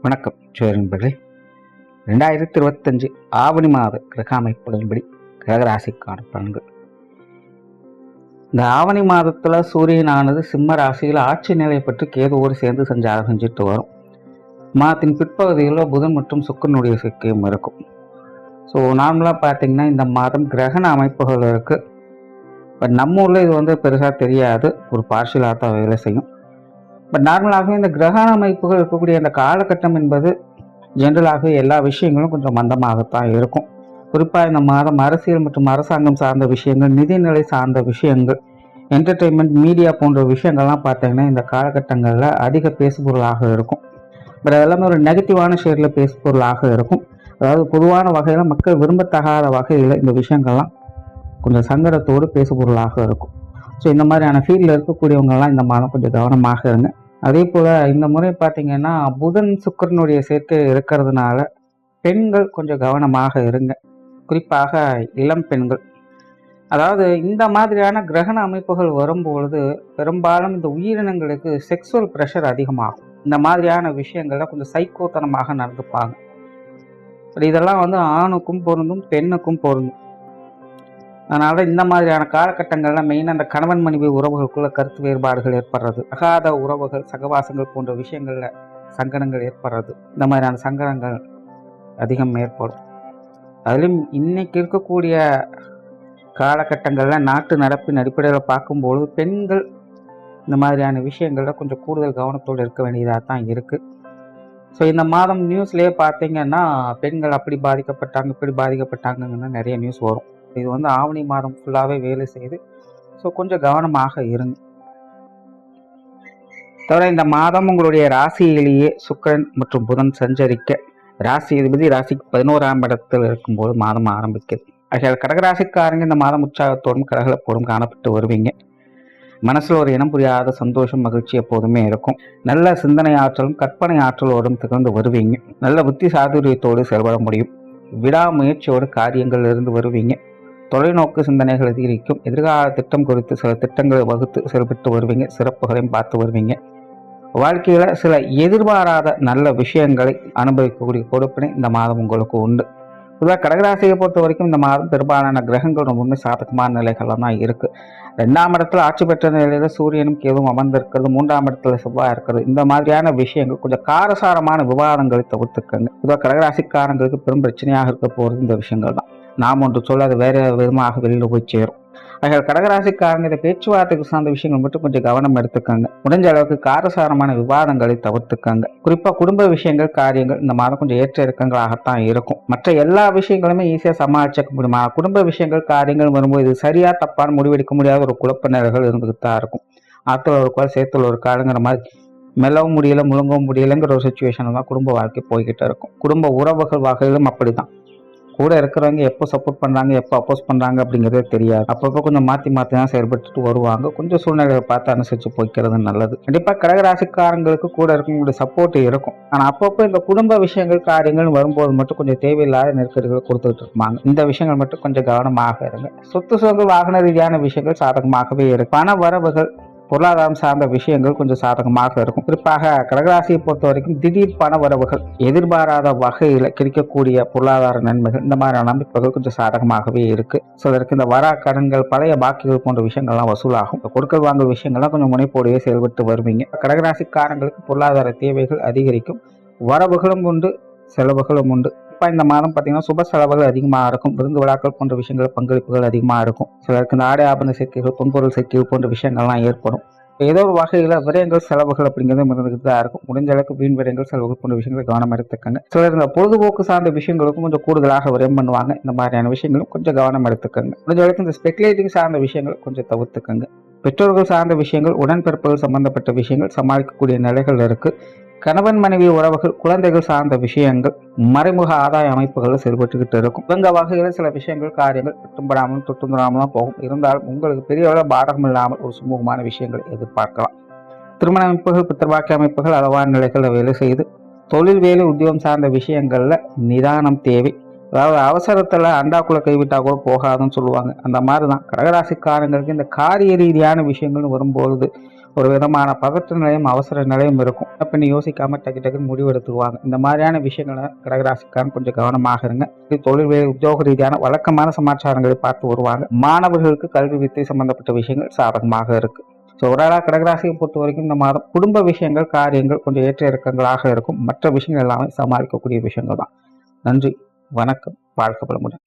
வணக்கம் நண்பர்களே. 2025 ஆவணி மாத கிரக அமைப்புகளின்படி கடகராசிக்கான பலன்கள். இந்த ஆவணி மாதத்தில் சூரியனானது சிம்ம ராசியில் ஆட்சி நிலை பெற்று கேதுவோடு சேர்ந்து சஞ்சாரம் செஞ்சுட்டு வரும். மாதத்தின் பிற்பகுதிகளில் புதன் மற்றும் சுக்கிரனுடைய சேர்க்கையும் இருக்கும். ஸோ நார்மலாக பார்த்தீங்கன்னா இந்த மாதம் கிரகண அமைப்புகள் இருக்குது. பட் நம்ம ஊரில் இது பெருசாக தெரியாது, ஒரு பார்ஷியலாக தான் வேலை செய்யும். பட் நார்மலாகவே இந்த கிரகண அமைப்புகள் இருக்கக்கூடிய அந்த காலகட்டம் என்பது ஜென்ரலாகவே எல்லா விஷயங்களும் கொஞ்சம் மந்தமாகத்தான் இருக்கும். குறிப்பாக இந்த மாதம் அரசியல் மற்றும் அரசாங்கம் சார்ந்த விஷயங்கள், நிதிநிலை சார்ந்த விஷயங்கள், என்டர்டெயின்மெண்ட், மீடியா போன்ற விஷயங்கள்லாம் பார்த்தீங்கன்னா இந்த காலகட்டங்களில் அதிக பேசுபொருளாக இருக்கும். பட் அதெல்லாமே ஒரு நெகட்டிவான ஷேரில் பேசுபொருளாக இருக்கும். அதாவது பொதுவான வகையில் மக்கள் விரும்பத்தகாத வகையில் இந்த விஷயங்கள்லாம் கொஞ்சம் சங்கடத்தோடு பேசுபொருளாக இருக்கும். ஸோ இந்த மாதிரியான ஃபீல்டில் இருக்கக்கூடியவங்கெல்லாம் இந்த மாதம் கொஞ்சம் கவனமாக இருங்க. அதே போல் இந்த முறை பார்த்திங்கன்னா புதன் சுக்கிரனுடைய சேர்க்கை இருக்கிறதுனால பெண்கள் கொஞ்சம் கவனமாக இருங்க. குறிப்பாக இளம் பெண்கள். அதாவது இந்த மாதிரியான கிரகண அமைப்புகள் வரும்பொழுது பெரும்பாலும் இந்த உயிரினங்களுக்கு செக்ஸுவல் ப்ரெஷர் அதிகமாகும். இந்த மாதிரியான விஷயங்கள்ல கொஞ்சம் சைக்கோத்தனமாக நடந்துப்பாங்க. இதெல்லாம் ஆணுக்கும் பொருந்தும், பெண்ணுக்கும் பொருந்தும். அதனால் இந்த மாதிரியான காலகட்டங்களில் மெயினாக அந்த கணவன் மனைவி உறவுகளுக்குள்ள கருத்து வேறுபாடுகள் ஏற்படுறது, அகாத உறவுகள், சகவாசங்கள் போன்ற விஷயங்களில் சங்கடங்கள் ஏற்படுறது, இந்த மாதிரியான சங்கடங்கள் அதிகம் ஏற்படும். அதிலும் இன்னைக்கு இருக்கக்கூடிய காலகட்டங்களில் நாட்டு நடப்பின் அடிப்படையில் பார்க்கும்போது பெண்கள் இந்த மாதிரியான விஷயங்களில் கொஞ்சம் கூடுதல் கவனத்தோடு இருக்க வேண்டியதாக தான் இருக்குது. ஸோ இந்த மாதம் நியூஸ்லேயே பார்த்தீங்கன்னா பெண்கள் அப்படி பாதிக்கப்பட்டாங்க, இப்படி பாதிக்கப்பட்டாங்கன்னு நிறைய நியூஸ் வரும். இது ஆவணி மாதம் ஃபுல்லாகவே வேலை செய்யுது. ஸோ கொஞ்சம் கவனமாக இருங்க. தவிர இந்த மாதம் உங்களுடைய ராசியிலேயே சுக்கிரன் மற்றும் புதன் சஞ்சரிக்க ராசி அதிபதி ராசிக்கு 11ஆம் இடத்தில் இருக்கும்போது மாதம் ஆரம்பிக்குது. ஆகையால் கடகராசிக்காரங்க இந்த மாதம் உற்சாகத்தோடும் கரகலப்போடும் காணப்பட்டு வருவீங்க. மனசில் ஒரு இனம் புரியாத சந்தோஷம், மகிழ்ச்சி எப்போதுமே இருக்கும். நல்ல சிந்தனை ஆற்றலும் கற்பனை ஆற்றலோடும் திகழ்ந்து வருவீங்க. நல்ல புத்தி சாதுரியத்தோடு செயல்பட முடியும். விடாமுயற்சியோடு காரியங்கள் இருந்து வருவீங்க. தொலைநோக்கு சிந்தனைகள் அதிகரிக்கும். எதிர்கால திட்டம் குறித்து சில திட்டங்களை வகுத்து செயல்பட்டு வருவீங்க. சிறப்புகளையும் பார்த்து வருவீங்க. வாழ்க்கையில் சில எதிர்பாராத நல்ல விஷயங்களை அனுபவிக்கக்கூடிய கொடுப்பினை இந்த மாதம் உங்களுக்கு உண்டு. பொதுவாக கடகராசியை பொறுத்த வரைக்கும் இந்த மாதம் பெரும்பாலான கிரகங்கள் ரொம்பவுமே சாதகமான நிலைகள்லாம் தான் இருக்குது. 2ஆம் இடத்துல ஆட்சி பெற்ற நிலையில சூரியனும் கேதுவும் அமர்ந்திருக்கிறது, 3ஆம் இடத்துல செவ்வாய் இருக்கிறது. இந்த மாதிரியான விஷயங்கள் கொஞ்சம் காரசாரமான விவாதங்களை தவிர்த்துக்கங்க. பொதுவாக கடகராசிக்காரங்களுக்கு பெரும் பிரச்சனையாக இருக்க போகிறது இந்த விஷயங்கள் தான். நாம் ஒன்று சொல்ல அது வேறு விதமாக வெளியில் போய் சேரும். ஆகிய கடகராசிக்காரங்க இந்த பேச்சுவார்த்தைக்கு சார்ந்த விஷயங்கள் மட்டும் கொஞ்சம் கவனம் எடுத்துக்கங்க. முடிஞ்ச அளவுக்கு காரசாரமான விவாதங்களை தவிர்த்துக்கங்க. குறிப்பாக குடும்ப விஷயங்கள், காரியங்கள் இந்த மாதம் கொஞ்சம் ஏற்ற இறக்கங்களாகத்தான் இருக்கும். மற்ற எல்லா விஷயங்களுமே ஈஸியாக சமாளிச்சுக்க முடியுமா? குடும்ப விஷயங்கள், காரியங்கள் வரும்போது இது சரியா தப்பான முடிவெடுக்க முடியாத ஒரு குழப்ப நிலைகள் இருந்துகிட்டு தான் இருக்கும். ஆற்றுல ஒரு கால் சேத்துல ஒரு காலுங்கிற மாதிரி மெல்லவும் முடியல, முழுங்கவும் முடியலைங்கிற ஒரு சுச்சுவேஷன் தான் குடும்ப வாழ்க்கை போய்கிட்டு இருக்கும். குடும்ப உறவுகள் வகையிலும் அப்படிதான். கூட இருக்கிறவங்க எப்போ சப்போர்ட் பண்ணுறாங்க, எப்போ அப்போஸ் பண்ணுறாங்க அப்படிங்கிறதே தெரியாது. அப்பப்போ கொஞ்சம் மாற்றி தான் செயல்பட்டுட்டு வருவாங்க. கொஞ்சம் சூழ்நிலையை பார்த்து அனுசரித்து போய்க்கிறது நல்லது. கண்டிப்பாக கடகராசிக்காரங்களுக்கு கூட இருக்கவங்களுடைய சப்போர்ட் இருக்கும். ஆனால் அப்பப்போ இந்த குடும்ப விஷயங்கள், காரியங்கள் வரும்போது மட்டும் கொஞ்சம் தேவையில்லாத நெருக்கடிகளை கொடுத்துட்டு இருப்பாங்க. இந்த விஷயங்கள் மட்டும் கொஞ்சம் கவனமாக இருங்க. சொத்து சுகங்கள், வாகன ரீதியான விஷயங்கள் சாதகமாகவே இருக்கு. பண வரவுகள், பொருளாதாரம் சார்ந்த விஷயங்கள் கொஞ்சம் சாதகமாக இருக்கும். குறிப்பாக கடகராசியை பொறுத்த வரைக்கும் திடீர் பண வரவுகள், எதிர்பாராத வகையில் கிடைக்கக்கூடிய பொருளாதார நன்மைகள், இந்த மாதிரியான அமைப்புகள் கொஞ்சம் சாதகமாகவே இருக்கு. சிலருக்கு இந்த வரா கடன்கள், பழைய பாக்கிகள் போன்ற விஷயங்கள்லாம் வசூலாகும். கொடுக்கல் வாங்கல் விஷயங்கள்லாம் கொஞ்சம் முனைப்போடையே செயல்பட்டு வருவீங்க. கடகராசிக்காரங்களுக்கு பொருளாதார தேவைகள் அதிகரிக்கும். வரவுகளும் உண்டு, செலவுகளும் உண்டு. இந்த மாதம் பார்த்தீங்கன்னா சுப செலவுகள் அதிகமாக இருக்கும். விருந்து விழாக்கள் போன்ற விஷயங்கள், பங்களிப்புகள் அதிகமாக இருக்கும். சிலருக்கு இந்த ஆடை ஆபரண சேர்க்கைகள், பொன்பொருள் சேர்க்கைகள் போன்ற விஷயங்கள்லாம் ஏற்படும். ஏதோ ஒரு வகையில் விரயங்கள், செலவுகள் அப்படிங்கிறது இருந்துகிட்டு தான் இருக்கும். முடிஞ்ச அளவுக்கு வீண் விரயங்கள், செலவுகள் போன்ற விஷயங்களை கவனம் எடுத்துக்கங்க. சிலர் இந்த பொழுதுபோக்கு சார்ந்த விஷயங்களுக்கும் கொஞ்சம் கூடுதலாக விரயம் பண்ணுவாங்க. இந்த மாதிரியான விஷயங்களும் கொஞ்சம் கவனம் எடுத்துக்கங்க. முடிஞ்ச அளவுக்கு இந்த ஸ்பெகுலேட்டிவ் சார்ந்த விஷயங்கள் கொஞ்சம் தவிர்த்துக்கங்க. பெற்றோர்கள் சார்ந்த விஷயங்கள், உடன்பிறப்புகள் சம்பந்தப்பட்ட விஷயங்கள் சமாளிக்கக்கூடிய நிலைகள் இருக்கு. கணவன் மனைவி உறவுகள், குழந்தைகள் சார்ந்த விஷயங்கள், மறைமுக ஆதாய அமைப்புகள் செயல்பட்டுக்கிட்டு இருக்கும். இவங்க வகையில் சில விஷயங்கள், காரியங்கள் தொட்டும்படாமலும் தொட்டுந்துடாமலும் போகும். இருந்தாலும் உங்களுக்கு பெரிய அளவு பாதகம் இல்லாமல் ஒரு சுமூகமான விஷயங்களை எதிர்பார்க்கலாம். திருமண அமைப்புகள், பித்தர்வாக்கிய அமைப்புகள் அளவான நிலைகளில் வேலை செய்து தொழில், வேலை, உத்தியோகம் சார்ந்த விஷயங்கள்ல நிதானம் தேவை. அதாவது அவசரத்தில் அண்டாக்குள்ள கைவிட்டா கூட போகாதுன்னு சொல்லுவாங்க. அந்த மாதிரி தான் கடகராசிக்காரங்களுக்கு இந்த காரிய ரீதியான விஷயங்கள்னு வரும்பொழுது ஒரு விதமான பதற்ற நிலையும் அவசர நிலையும் இருக்கும். பின்ன யோசிக்காம டக்கு டக்குன்னு முடிவு எடுத்துக்குவாங்க. இந்த மாதிரியான விஷயங்களை கடகராசிக்காரன் கொஞ்சம் கவனமாக இருங்க. தொழில் உத்தியோக ரீதியான வழக்கமான சமாச்சாரங்களை பார்த்து வருவாங்க. மாணவர்களுக்கு கல்வி வித்தை சம்பந்தப்பட்ட விஷயங்கள் சாதகமாக இருக்கு. ஸோ ஓவராலாக கடகராசியை பொறுத்த வரைக்கும் இந்த மாதம் குடும்ப விஷயங்கள், காரியங்கள் கொஞ்சம் ஏற்ற இறக்கங்களாக இருக்கும். மற்ற விஷயங்கள் எல்லாமே சமாளிக்கக்கூடிய விஷயங்கள் தான். நன்றி, வணக்கம், வாழ்க்கை வளமுடன்.